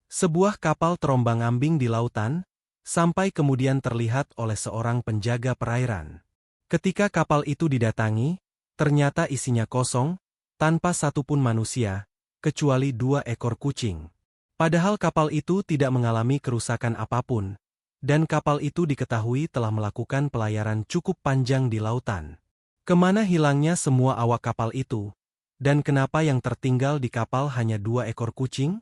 Sebuah kapal terombang-ambing di lautan, sampai kemudian terlihat oleh seorang penjaga perairan. Ketika kapal itu didatangi, ternyata isinya kosong, tanpa satupun manusia, kecuali 2 ekor kucing. Padahal kapal itu tidak mengalami kerusakan apapun, dan kapal itu diketahui telah melakukan pelayaran cukup panjang di lautan. Kemana hilangnya semua awak kapal itu? Dan kenapa yang tertinggal di kapal hanya 2 ekor kucing?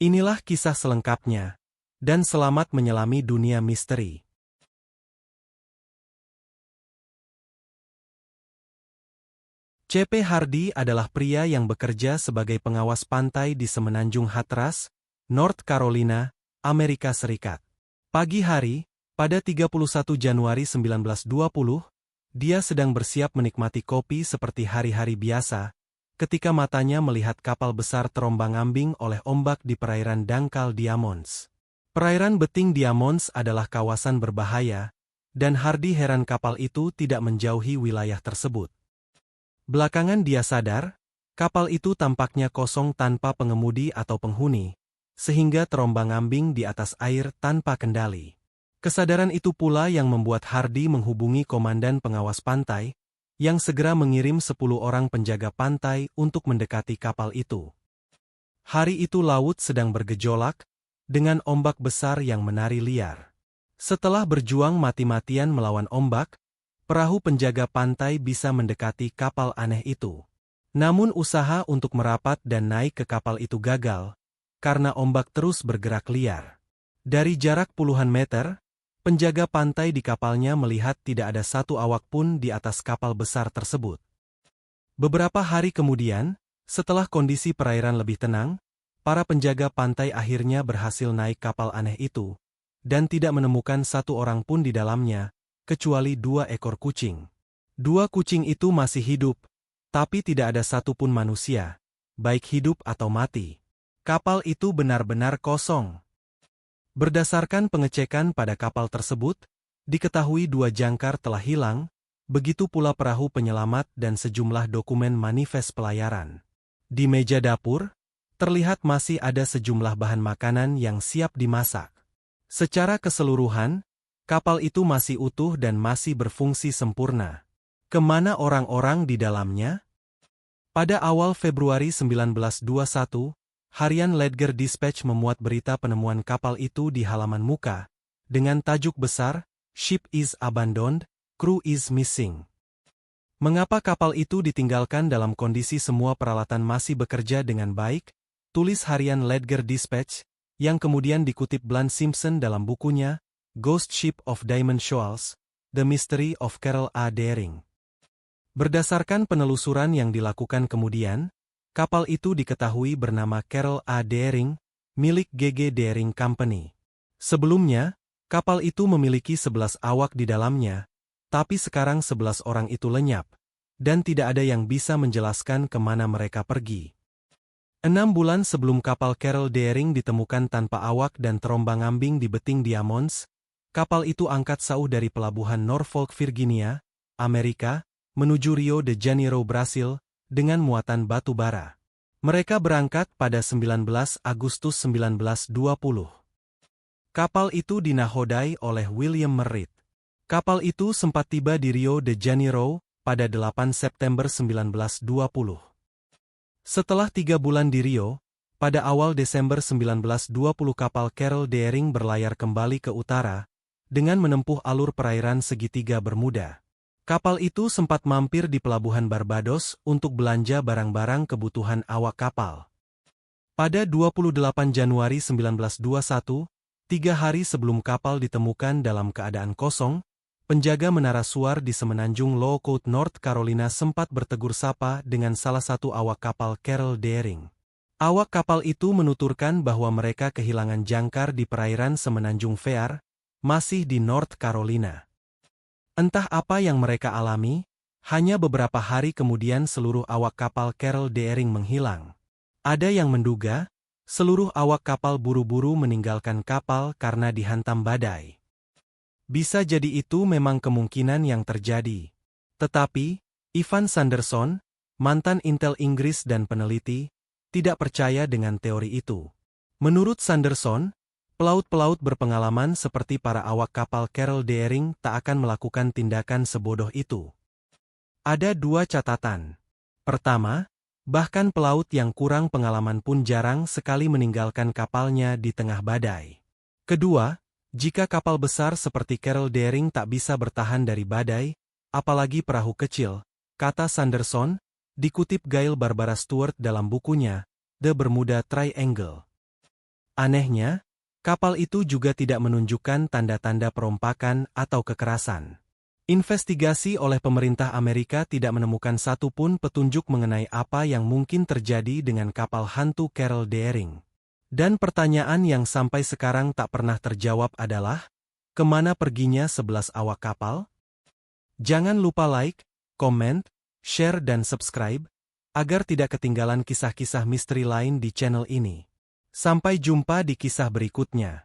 Inilah kisah selengkapnya, dan selamat menyelami dunia misteri. C.P. Hardy adalah pria yang bekerja sebagai pengawas pantai di Semenanjung Hatteras, North Carolina, Amerika Serikat. Pagi hari, pada 31 Januari 1920, dia sedang bersiap menikmati kopi seperti hari-hari biasa, ketika matanya melihat kapal besar terombang-ambing oleh ombak di perairan dangkal Diamonds. Perairan beting Diamonds adalah kawasan berbahaya, dan Hardy heran kapal itu tidak menjauhi wilayah tersebut. Belakangan dia sadar, kapal itu tampaknya kosong tanpa pengemudi atau penghuni, sehingga terombang-ambing di atas air tanpa kendali. Kesadaran itu pula yang membuat Hardy menghubungi komandan pengawas pantai, yang segera mengirim 10 orang penjaga pantai untuk mendekati kapal itu. Hari itu laut sedang bergejolak, dengan ombak besar yang menari liar. Setelah berjuang mati-matian melawan ombak, perahu penjaga pantai bisa mendekati kapal aneh itu. Namun usaha untuk merapat dan naik ke kapal itu gagal, karena ombak terus bergerak liar. Dari jarak puluhan meter, penjaga pantai di kapalnya melihat tidak ada satu awak pun di atas kapal besar tersebut. Beberapa hari kemudian, setelah kondisi perairan lebih tenang, para penjaga pantai akhirnya berhasil naik kapal aneh itu, dan tidak menemukan satu orang pun di dalamnya, kecuali 2 ekor kucing. 2 kucing itu masih hidup, tapi tidak ada satupun manusia, baik hidup atau mati. Kapal itu benar-benar kosong. Berdasarkan pengecekan pada kapal tersebut, diketahui 2 jangkar telah hilang, begitu pula perahu penyelamat dan sejumlah dokumen manifest pelayaran. Di meja dapur, terlihat masih ada sejumlah bahan makanan yang siap dimasak. Secara keseluruhan, kapal itu masih utuh dan masih berfungsi sempurna. Kemana orang-orang di dalamnya? Pada awal Februari 1921, harian Ledger Dispatch memuat berita penemuan kapal itu di halaman muka, dengan tajuk besar, "Ship is abandoned, crew is missing." Mengapa kapal itu ditinggalkan dalam kondisi semua peralatan masih bekerja dengan baik? Tulis harian Ledger Dispatch, yang kemudian dikutip Bland Simpson dalam bukunya, Ghost Ship of Diamond Shoals, The Mystery of Carroll A. Deering. Berdasarkan penelusuran yang dilakukan kemudian, kapal itu diketahui bernama Carroll A. Deering, milik G.G. Deering Company. Sebelumnya, kapal itu memiliki 11 awak di dalamnya, tapi sekarang 11 orang itu lenyap, dan tidak ada yang bisa menjelaskan kemana mereka pergi. 6 bulan sebelum kapal Carroll Deering ditemukan tanpa awak dan terombang-ambing di beting Diamonds, kapal itu angkat sauh dari pelabuhan Norfolk, Virginia, Amerika, menuju Rio de Janeiro, Brasil, dengan muatan batu bara. Mereka berangkat pada 19 Agustus 1920. Kapal itu dinahodai oleh William Merritt. Kapal itu sempat tiba di Rio de Janeiro pada 8 September 1920. Setelah 3 bulan di Rio, pada awal Desember 1920 kapal Carroll Deering berlayar kembali ke utara, dengan menempuh alur perairan segitiga Bermuda. Kapal itu sempat mampir di pelabuhan Barbados untuk belanja barang-barang kebutuhan awak kapal. Pada 28 Januari 1921, 3 hari sebelum kapal ditemukan dalam keadaan kosong, penjaga menara suar di Semenanjung Lookout, North Carolina sempat bertegur sapa dengan salah satu awak kapal Carroll Deering. Awak kapal itu menuturkan bahwa mereka kehilangan jangkar di perairan Semenanjung Fair, masih di North Carolina. Entah apa yang mereka alami, hanya beberapa hari kemudian seluruh awak kapal Carroll Deering menghilang. Ada yang menduga, seluruh awak kapal buru-buru meninggalkan kapal karena dihantam badai. Bisa jadi itu memang kemungkinan yang terjadi. Tetapi, Ivan Sanderson, mantan Intel Inggris dan peneliti, tidak percaya dengan teori itu. Menurut Sanderson, pelaut-pelaut berpengalaman seperti para awak kapal Carol Deering tak akan melakukan tindakan sebodoh itu. Ada dua catatan. Pertama, bahkan pelaut yang kurang pengalaman pun jarang sekali meninggalkan kapalnya di tengah badai. Kedua, jika kapal besar seperti Carol Deering tak bisa bertahan dari badai, apalagi perahu kecil, kata Sanderson, dikutip Gail Barbara Stewart dalam bukunya, The Bermuda Triangle. Anehnya, kapal itu juga tidak menunjukkan tanda-tanda perompakan atau kekerasan. Investigasi oleh pemerintah Amerika tidak menemukan satupun petunjuk mengenai apa yang mungkin terjadi dengan kapal hantu Carol Deering. Dan pertanyaan yang sampai sekarang tak pernah terjawab adalah, kemana perginya 11 awak kapal? Jangan lupa like, komen, share dan subscribe, agar tidak ketinggalan kisah-kisah misteri lain di channel ini. Sampai jumpa di kisah berikutnya.